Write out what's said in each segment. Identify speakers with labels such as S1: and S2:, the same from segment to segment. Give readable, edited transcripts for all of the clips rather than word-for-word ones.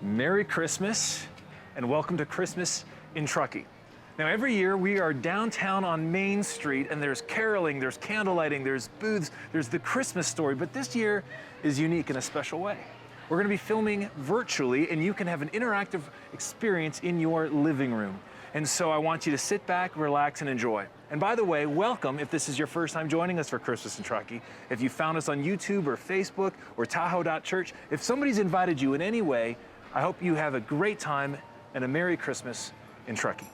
S1: Merry Christmas and welcome to Christmas in Truckee. Now every year we are downtown on Main Street and there's caroling, there's candlelighting, there's booths, there's the Christmas story, but this year is unique in a special way. We're going to be filming virtually and you can have an interactive experience in your living room. And so I want you to sit back, relax, and enjoy. And by the way, welcome if this is your first time joining us for Christmas in Truckee. If you found us on YouTube or Facebook or Tahoe.Church, if somebody's invited you in any way, I hope you have a great time and a Merry Christmas in Truckee.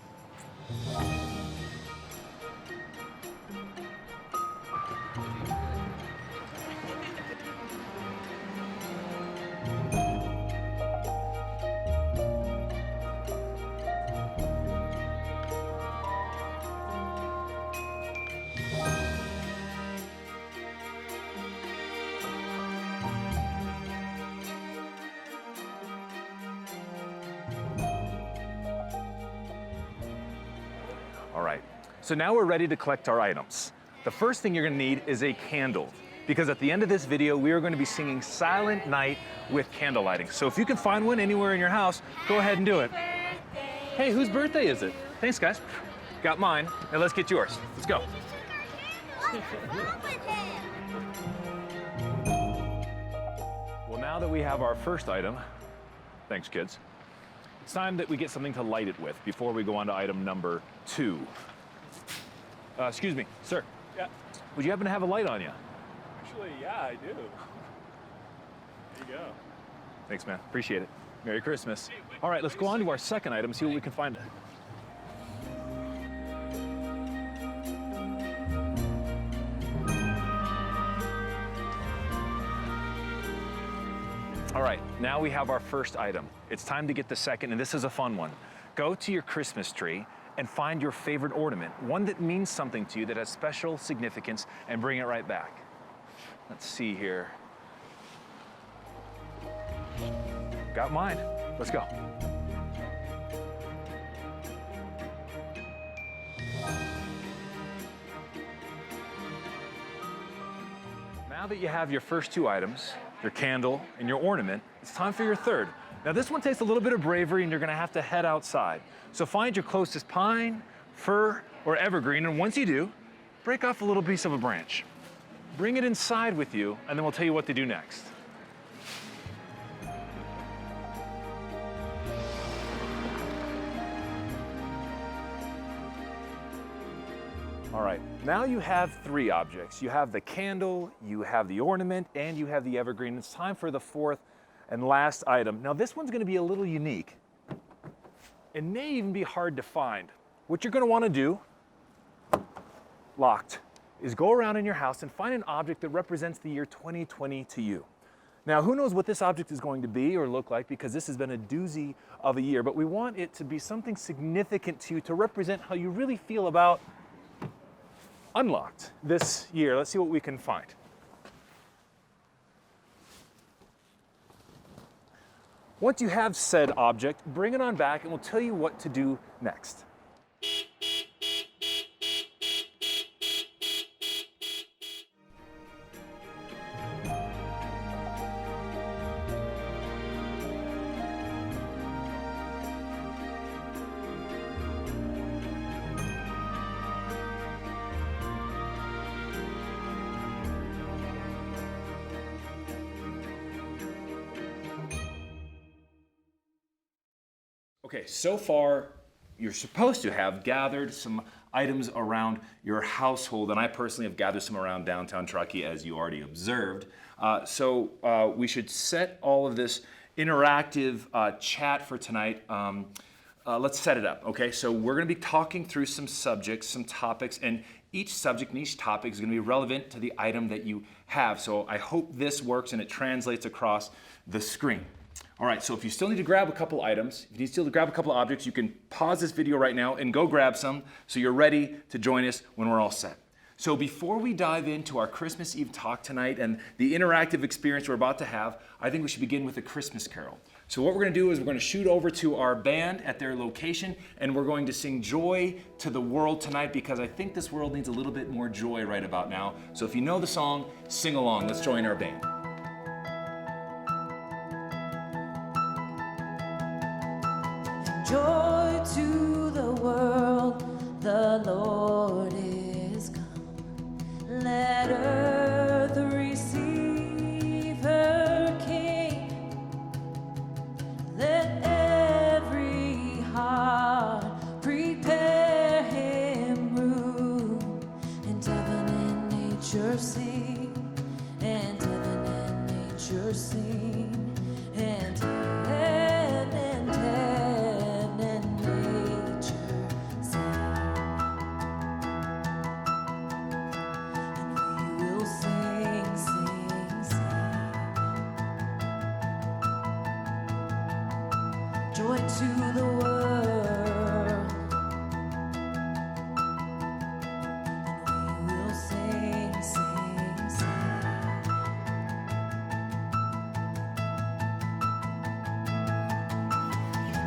S1: All right, so now we're ready to collect our items. The first thing you're gonna need is a candle, because at the end of this video, we are gonna be singing Silent Night with candle lighting. So if you can find one anywhere in your house, go ahead and do it. Hey, whose birthday is it? Thanks, guys. Got mine. Now let's get yours. Let's go. Well, now that we have our first item, thanks, kids. It's time that we get something to light it with before we go on to item number 2. Excuse me, sir.
S2: Yeah.
S1: Would you happen to have a light on you?
S2: Actually, yeah, I do. There you go.
S1: Thanks, man. Appreciate it. Merry Christmas. All right, let's go on to our second item, see what we can find. All right, now we have our first item. It's time to get the second, and this is a fun one. Go to your Christmas tree and find your favorite ornament, one that means something to you, that has special significance, and bring it right back. Let's see here. Got mine. Let's go. Now that you have your first 2 items, your candle and your ornament, it's time for your third. Now this one takes a little bit of bravery and you're gonna have to head outside. So find your closest pine, fir, or evergreen, and once you do, break off a little piece of a branch. Bring it inside with you, and then we'll tell you what to do next. All right, now you have 3 objects. You have the candle, you have the ornament, and you have the evergreen. It's time for the 4th and last item. Now this one's gonna be a little unique. It may even be hard to find. What you're gonna wanna do, locked, is go around in your house and find an object that represents the year 2020 to you. Now who knows what this object is going to be or look like, because this has been a doozy of a year, but we want it to be something significant to you, to represent how you really feel about Unlocked this year. Let's see what we can find. Once you have said object, bring it on back and we'll tell you what to do next. Okay, so far you're supposed to have gathered some items around your household, and I personally have gathered some around downtown Truckee, as you already observed. So we should set all of this interactive chat for tonight. Let's set it up, okay? So we're gonna be talking through some subjects, some topics, and each subject and each topic is gonna be relevant to the item that you have. So I hope this works and it translates across the screen. All right, so if you still need to grab a couple items, if you still need to grab a couple objects, you can pause this video right now and go grab some so you're ready to join us when we're all set. So before we dive into our Christmas Eve talk tonight and the interactive experience we're about to have, I think we should begin with a Christmas carol. So what we're going to do is we're going to shoot over to our band at their location and we're going to sing Joy to the World tonight, because I think this world needs a little bit more joy right about now. So if you know the song, sing along. Let's join our band.
S3: The Lord is come. Let earth receive her King. Let every heart prepare him room. And heaven and nature sing. And heaven and nature sing. And heaven and nature sing. And we will sing, sing, sing. Joy to the world. And we will sing, sing, sing.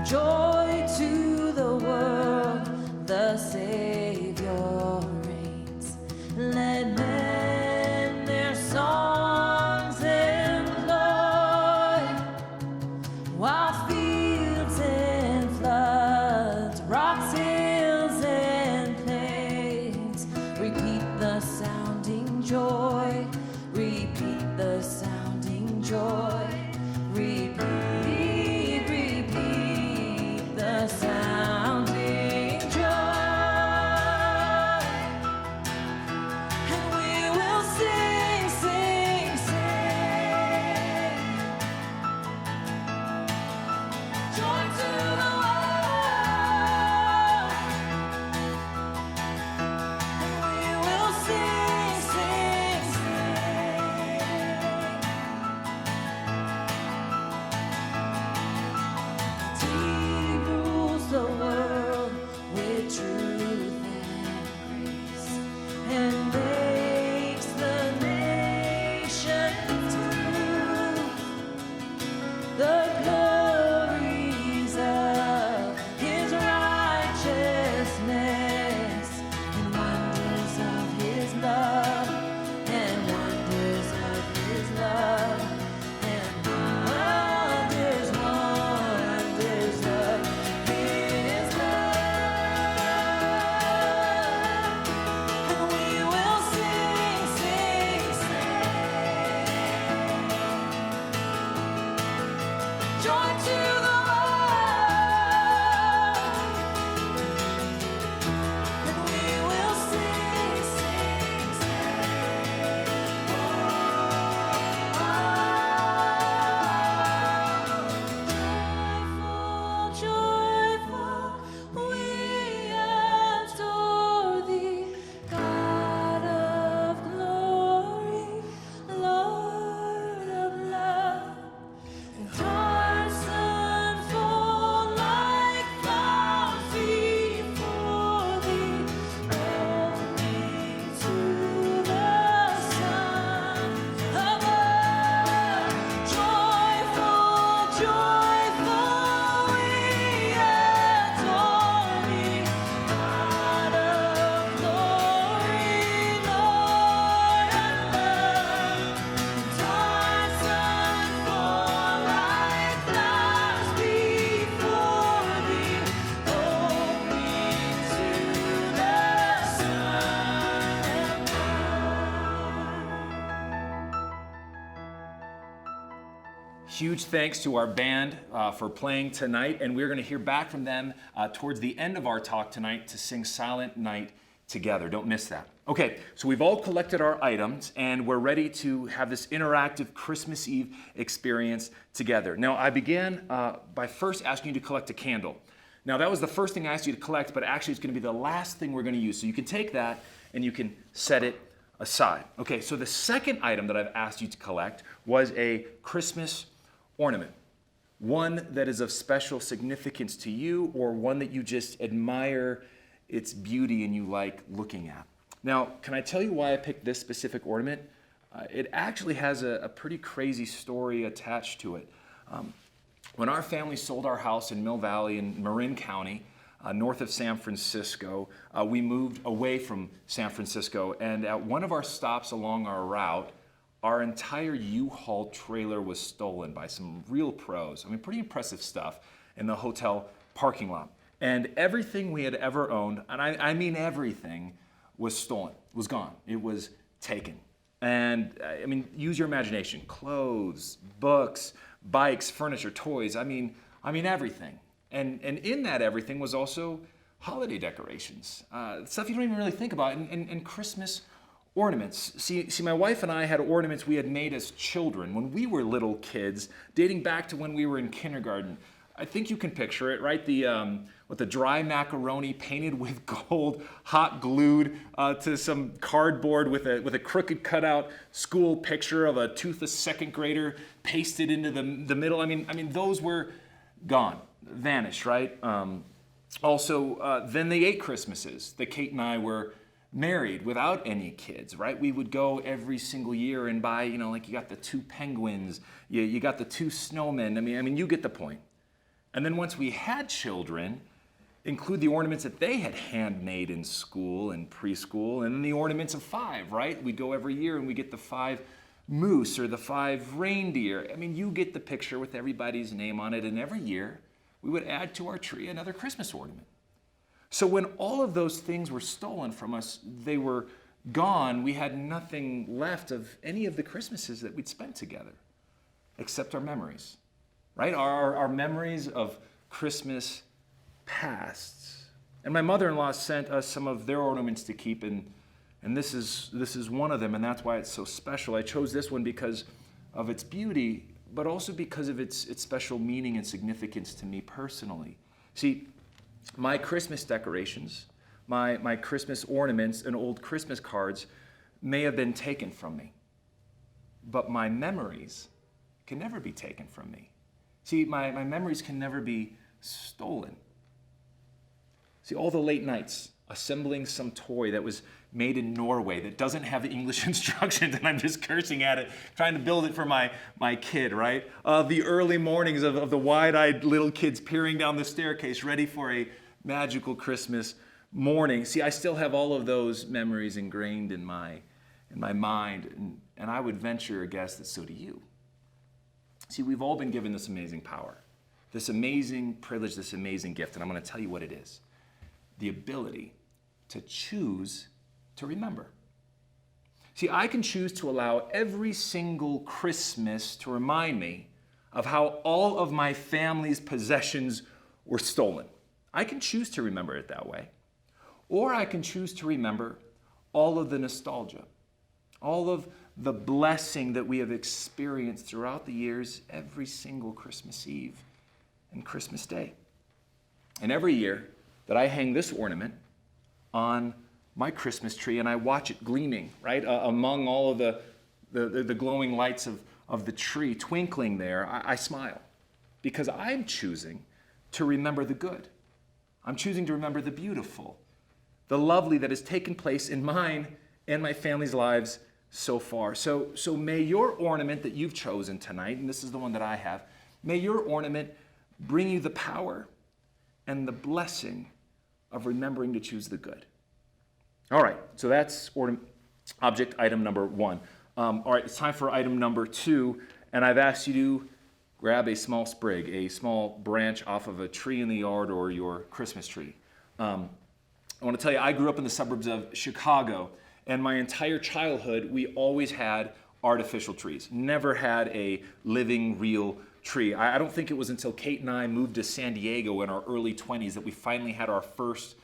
S3: Joy to the world, the Savior reigns. Let men their songs employ, while fields and floods, rocks, hills, and plains repeat the sounding joy, repeat the sounding joy, repeat the sounding joy. And we will sing, sing, sing. Joy to the world. And we will sing, sing, sing. He rules the world with truth and grace, and makes the nations prove the glories of his righteousness, and wonders of his love, and wonders of his love, and wonders, wonders of his love. And we will sing, sing, sing. Joy to the world. And we will sing, sing, sing. Joyful, joyful, we adore thee, God of glory, Lord of love. And hearts unfold like flowers before thee, rolling to the sun above. Joyful, joyful, we adore thee, God of glory, Lord of love. And hearts unfold like flowers before thee, rolling to the sun above.
S1: Huge thanks to our band for playing tonight, and we're going to hear back from them towards the end of our talk tonight to sing Silent Night together. Don't miss that. Okay, so we've all collected our items, and we're ready to have this interactive Christmas Eve experience together. Now, I began by first asking you to collect a candle. Now, that was the first thing I asked you to collect, but actually it's going to be the last thing we're going to use. So you can take that and you can set it aside. Okay, so the second item that I've asked you to collect was a Christmas ornament. One that is of special significance to you, or one that you just admire its beauty and you like looking at. Now, can I tell you why I picked this specific ornament? It actually has a pretty crazy story attached to it. When our family sold our house in Mill Valley in Marin County, north of San Francisco, we moved away from San Francisco, and at one of our stops along our route, our entire U-Haul trailer was stolen by some real pros. I mean, pretty impressive stuff in the hotel parking lot. And everything we had ever owned, and I mean everything, was stolen, was gone. It was taken. And I mean, use your imagination. Clothes, books, bikes, furniture, toys. I mean everything. And in that everything was also holiday decorations. Stuff you don't even really think about. And Christmas ornaments. See, my wife and I had ornaments we had made as children when we were little kids, dating back to when we were in kindergarten. I think you can picture it, right? With the dry macaroni painted with gold, hot glued to some cardboard with a crooked cutout school picture of a toothless second grader pasted into the middle. I mean those were gone, vanished, right? Then the 8 Christmases that Kate and I were married without any kids, right? We would go every single year and buy, like you got the 2 penguins, you got the 2 snowmen. I mean, you get the point. And then once we had children, include the ornaments that they had handmade in school and preschool, and then the ornaments of 5, right? We'd go every year and we get the 5 moose or the 5 reindeer. I mean, you get the picture with everybody's name on it, and every year we would add to our tree another Christmas ornament. So when all of those things were stolen from us, they were gone, we had nothing left of any of the Christmases that we'd spent together, except our memories, right? Our memories of Christmas past. And my mother-in-law sent us some of their ornaments to keep, and this is one of them, and that's why it's so special. I chose this one because of its beauty, but also because of its special meaning and significance to me personally. See, my Christmas decorations, my Christmas ornaments and old Christmas cards may have been taken from me, but my memories can never be taken from me. See, my memories can never be stolen. See, all the late nights assembling some toy that was made in Norway that doesn't have English instructions, and I'm just cursing at it, trying to build it for my kid, right? The early mornings of the wide-eyed little kids peering down the staircase, ready for a magical Christmas morning. See, I still have all of those memories ingrained in my mind, and I would venture a guess that so do you. See, we've all been given this amazing power, this amazing privilege, this amazing gift, and I'm going to tell you what it is. The ability to choose to remember. See, I can choose to allow every single Christmas to remind me of how all of my family's possessions were stolen. I can choose to remember it that way. Or I can choose to remember all of the nostalgia, all of the blessing that we have experienced throughout the years, every single Christmas Eve and Christmas Day. And every year that I hang this ornament on my Christmas tree and I watch it gleaming, right, among all of the glowing lights of the tree twinkling there, I smile because I'm choosing to remember the good. I'm choosing to remember the beautiful, the lovely that has taken place in mine and my family's lives so far. So may your ornament that you've chosen tonight, and this is the one that I have, may your ornament bring you the power and the blessing of remembering to choose the good. All right, so that's object item number 1. All right, it's time for item number 2, and I've asked you to grab a small sprig, a small branch off of a tree in the yard or your Christmas tree. I want to tell you, I grew up in the suburbs of Chicago, and my entire childhood, we always had artificial trees. Never had a living, real tree. I don't think it was until Kate and I moved to San Diego in our early 20s that we finally had our first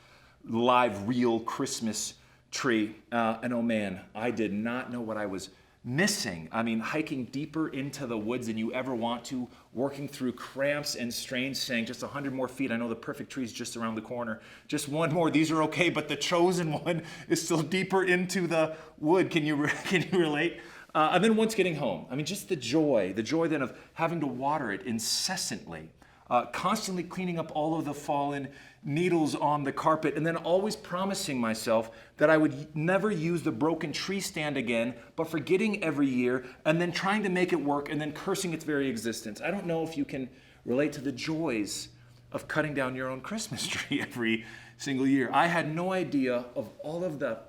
S1: live, real Christmas tree. And oh man, I did not know what I was missing. I mean, hiking deeper into the woods than you ever want to, working through cramps and strains, saying just 100 more feet. I know the perfect tree is just around the corner. Just one more. These are okay, but the chosen one is still deeper into the wood. Can you relate? And then once getting home, I mean, just the joy then of having to water it incessantly, constantly cleaning up all of the fallen needles on the carpet, and then always promising myself that I would never use the broken tree stand again, but forgetting every year, and then trying to make it work, and then cursing its very existence. I don't know if you can relate to the joys of cutting down your own Christmas tree every single year. I had no idea of all of the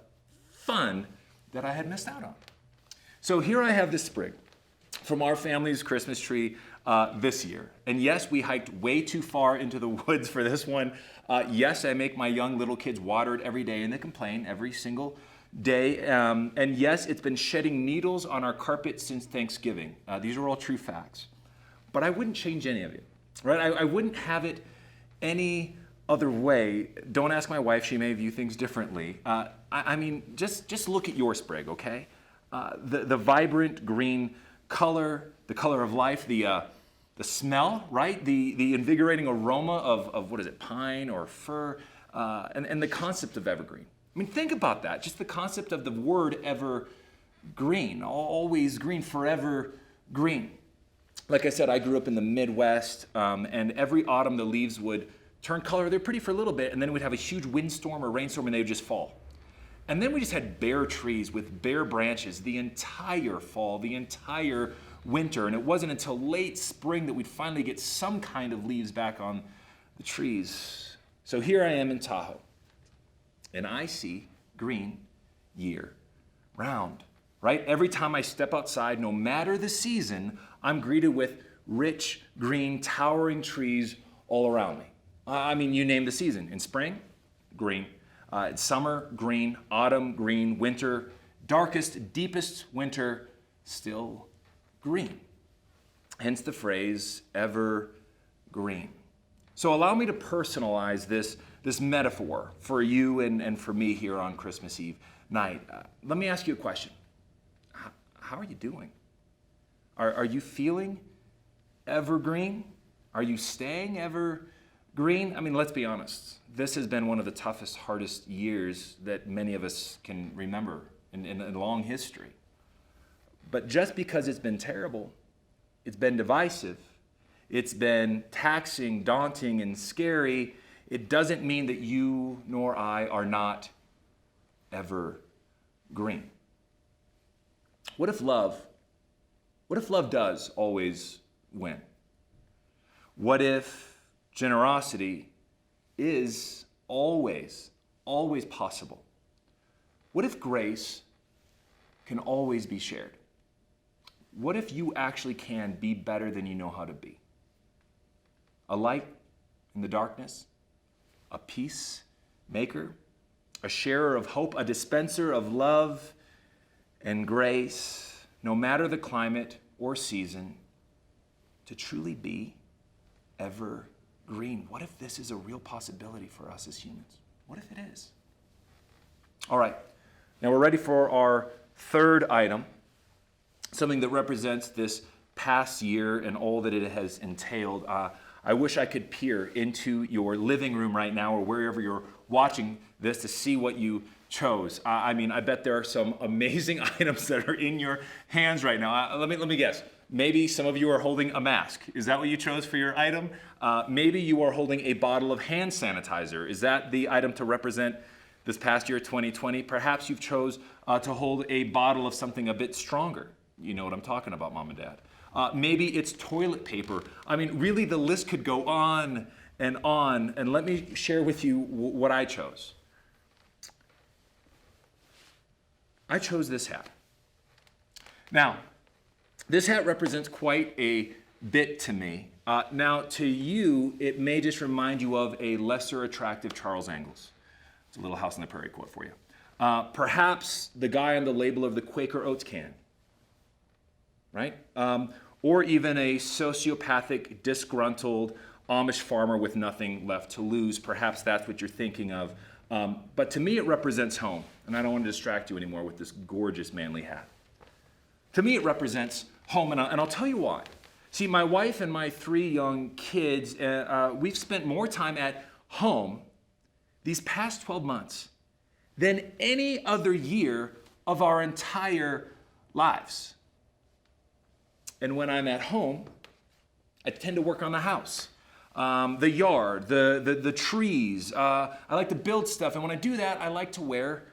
S1: fun that I had missed out on. So here I have this sprig, from our family's Christmas tree this year. And yes, we hiked way too far into the woods for this one. Yes, I make my young little kids water it every day, and they complain every single day. And yes, it's been shedding needles on our carpet since Thanksgiving. These are all true facts. But I wouldn't change any of it, right? I wouldn't have it any other way. Don't ask my wife, she may view things differently. I mean, just look at your sprig, okay? The vibrant green color, the color of life, the smell, right? The invigorating aroma of what is it, pine or fir, and the concept of evergreen. I mean, think about that. Just the concept of the word evergreen, always green, forever green. Like I said, I grew up in the Midwest, and every autumn the leaves would turn color. They're pretty for a little bit, and then we'd have a huge windstorm or rainstorm, and they would just fall. And then we just had bare trees with bare branches the entire fall, the entire winter, and it wasn't until late spring that we'd finally get some kind of leaves back on the trees. So here I am in Tahoe, and I see green year round, right? Every time I step outside, no matter the season, I'm greeted with rich, green, towering trees all around me. I mean, you name the season. In spring, green. Summer, green. Autumn, green. Winter, darkest, deepest winter, still green. Hence the phrase, evergreen. So allow me to personalize this metaphor for you and for me here on Christmas Eve night. Let me ask you a question. How are you doing? Are you feeling evergreen? Are you staying evergreen? I mean, let's be honest. This has been one of the toughest, hardest years that many of us can remember in long history. But just because it's been terrible, it's been divisive, it's been taxing, daunting, and scary, it doesn't mean that you nor I are not evergreen. What if love does always win? What if generosity is always possible? What if grace can always be shared? What if you actually can be better than you know how to be? A light in the darkness, a peacemaker, a sharer of hope, a dispenser of love and grace, no matter the climate or season, to truly be evergreen. What if this is a real possibility for us as humans? What if it is? All right, now we're ready for our third item, something that represents this past year and all that it has entailed. I wish I could peer into your living room right now or wherever you're watching this to see what you chose. I mean, I bet there are some amazing items that are in your hands right now. Let me guess. Maybe some of you are holding a mask. Is that what you chose for your item? Maybe you are holding a bottle of hand sanitizer. Is that the item to represent this past year, 2020? Perhaps you've chose to hold a bottle of something a bit stronger. You know what I'm talking about, Mom and Dad. Maybe it's toilet paper. I mean, really, the list could go on. And let me share with you what I chose. I chose this hat. Now, this hat represents quite a bit to me. Now, to you, it may just remind you of a lesser attractive Charles Angles. It's a Little House on the Prairie quote for you. Perhaps the guy on the label of the Quaker Oats can, right? Or even a sociopathic, disgruntled Amish farmer with nothing left to lose. Perhaps that's what you're thinking of. But to me, it represents home. And I don't want to distract you anymore with this gorgeous manly hat. To me, it represents home, and I'll tell you why. See, my wife and my 3 young kids, we've spent more time at home these past 12 months than any other year of our entire lives. And when I'm at home, I tend to work on the house, the yard, the trees. I like to build stuff, and when I do that, I like to wear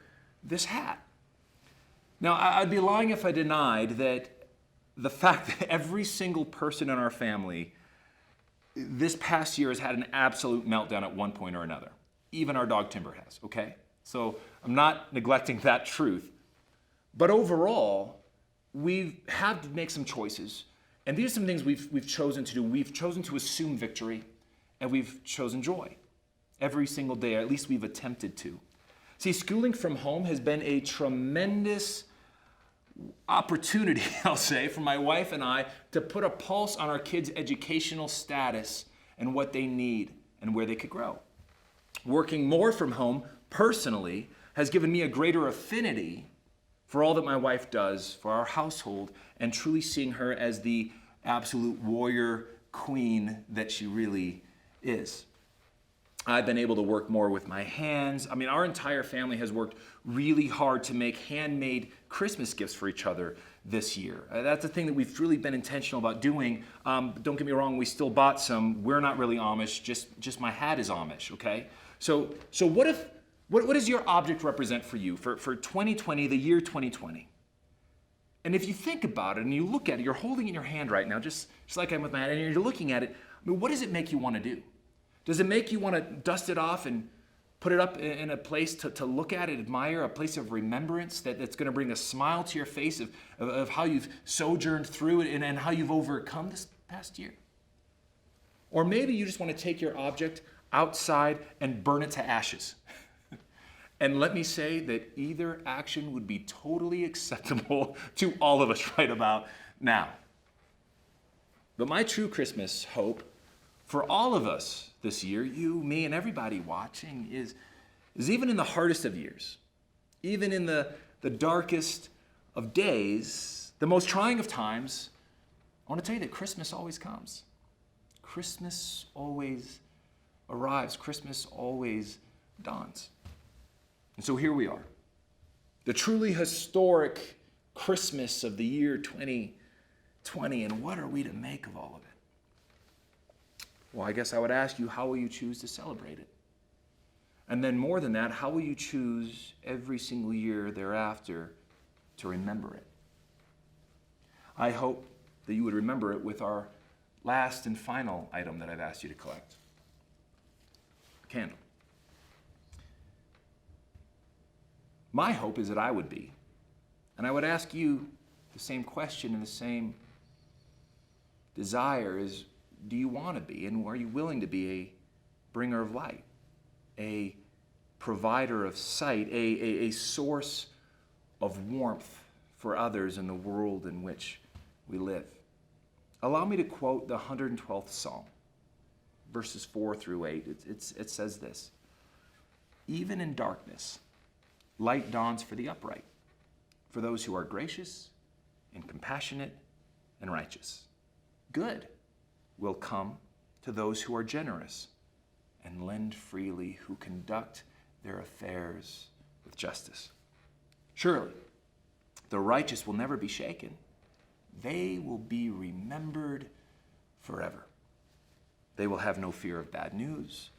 S1: this hat. Now, I'd be lying if I denied that the fact that every single person in our family this past year has had an absolute meltdown at one point or another. Even our dog Timber has, okay? So I'm not neglecting that truth. But overall, we've had to make some choices. And these are some things we've chosen to do. We've chosen to assume victory, and we've chosen joy every single day, or at least we've attempted to. See, schooling from home has been a tremendous opportunity, I'll say, for my wife and I to put a pulse on our kids' educational status and what they need and where they could grow. Working more from home personally has given me a greater affinity for all that my wife does for our household, and truly seeing her as the absolute warrior queen that she really is. I've been able to work more with my hands. I mean, our entire family has worked really hard to make handmade Christmas gifts for each other this year. That's a thing that we've really been intentional about doing. Don't get me wrong, we still bought some. We're not really Amish, just my hat is Amish, okay? So what does your object represent for you for 2020, the year 2020? And if you think about it and you look at it, you're holding it in your hand right now, just like I'm with my hand, and you're looking at it, I mean, what does it make you want to do? Does it make you want to dust it off and put it up in a place to look at it, admire, a place of remembrance that's going to bring a smile to your face of how you've sojourned through it and how you've overcome this past year? Or maybe you just want to take your object outside and burn it to ashes. And let me say that either action would be totally acceptable to all of us right about now. But my true Christmas hope for all of us this year, you, me, and everybody watching, is even in the hardest of years, even in the darkest of days, the most trying of times, I want to tell you that Christmas always comes. Christmas always arrives. Christmas always dawns. And so here we are, the truly historic Christmas of the year 2020, and what are we to make of all of it? Well, I guess I would ask you, how will you choose to celebrate it? And then more than that, how will you choose every single year thereafter to remember it? I hope that you would remember it with our last and final item that I've asked you to collect, a candle. My hope is that I would be. And I would ask you the same question and the same desire is, do you want to be, and are you willing to be a bringer of light, a provider of sight, a source of warmth for others in the world in which we live? Allow me to quote the 112th Psalm, verses 4 through 8. It says this: "Even in darkness, light dawns for the upright, for those who are gracious and compassionate and righteous. Good will come to those who are generous and lend freely, who conduct their affairs with justice. Surely the righteous will never be shaken. They will be remembered forever. They will have no fear of bad news.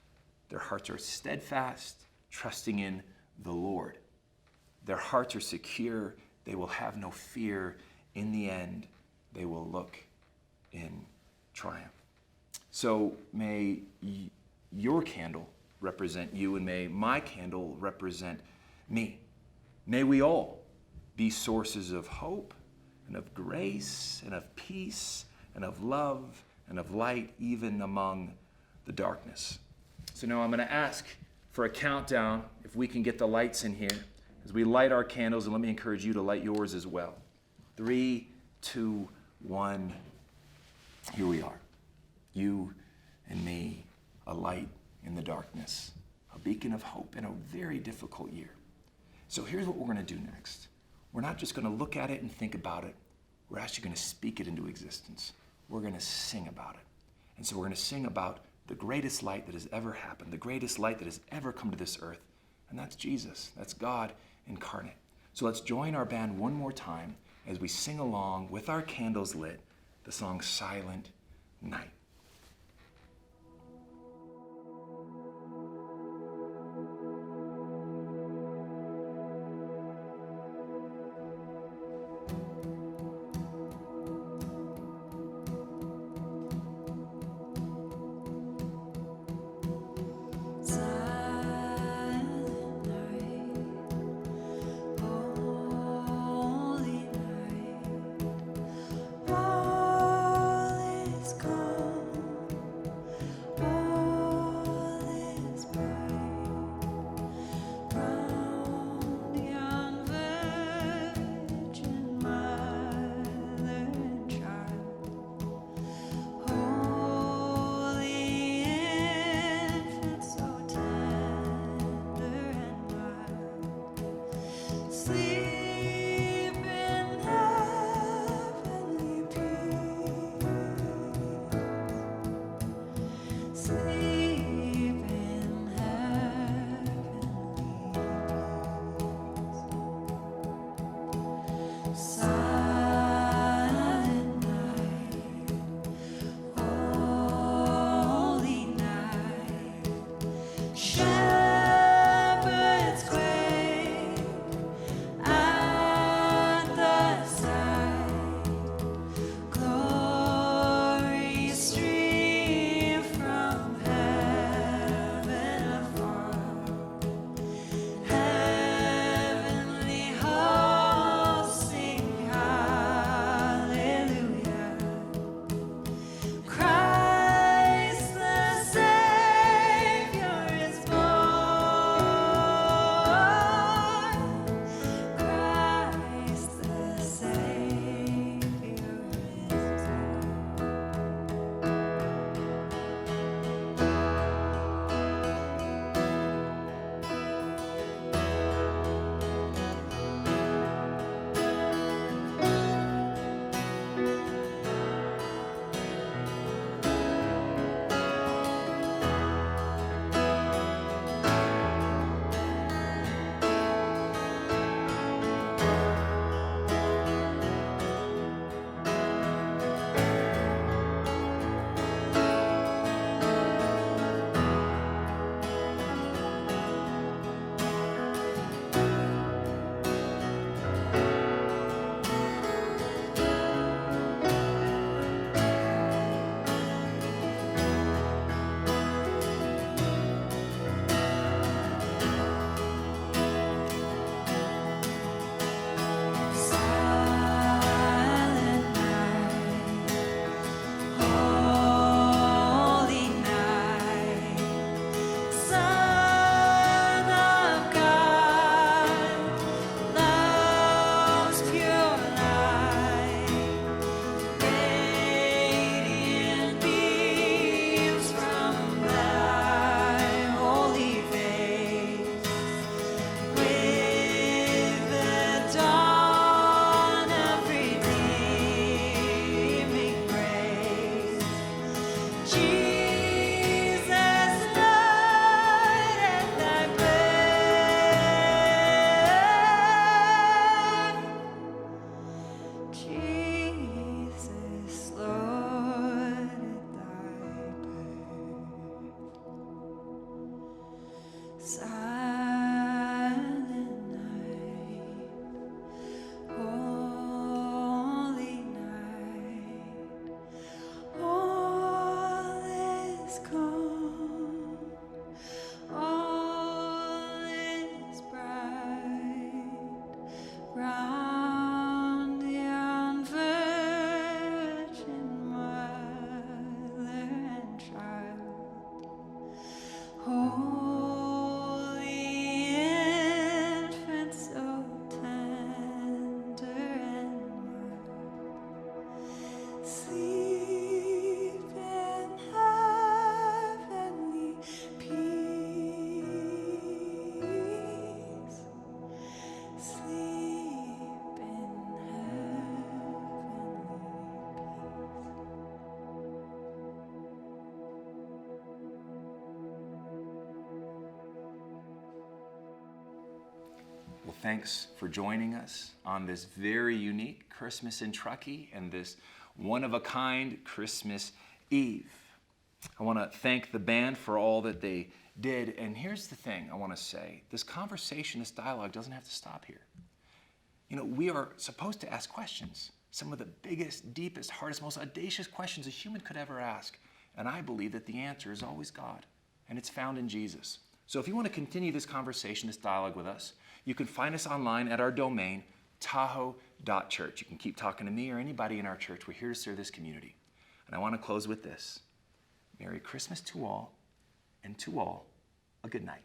S1: Their hearts are steadfast, trusting in the Lord. Their hearts are secure. They will have no fear. In the end, they will look in triumph." So may your candle represent you, and may my candle represent me. May we all be sources of hope and of grace and of peace and of love and of light, even among the darkness. So now I'm going to ask for a countdown, if we can get the lights in here, as we light our candles, and let me encourage you to light yours as well. 3, 2, 1. Here we are. You and me, a light in the darkness, a beacon of hope in a very difficult year. So here's what we're going to do next. We're not just going to look at it and think about it. We're actually going to speak it into existence. We're going to sing about it. And so we're going to sing about the greatest light that has ever happened, the greatest light that has ever come to this earth. And that's Jesus. That's God incarnate. So let's join our band one more time as we sing along with our candles lit the song Silent Night.
S3: Silent night, holy night. is calm, all is bright round the young virgin mother and child. Holy infant, so tender and mild, sleep in heavenly peace. Sleep in
S1: Well, thanks for joining us on this very unique Christmas in Truckee and this one-of-a-kind Christmas Eve. I want to thank the band for all that they did. And here's the thing I want to say. This conversation, this dialogue doesn't have to stop here. You know, we are supposed to ask questions. Some of the biggest, deepest, hardest, most audacious questions a human could ever ask. And I believe that the answer is always God. And it's found in Jesus. So if you want to continue this conversation, this dialogue with us, you can find us online at our domain, Tahoe.Church. You can keep talking to me or anybody in our church. We're here to serve this community. And I want to close with this. Merry Christmas to all, and to all, a good night.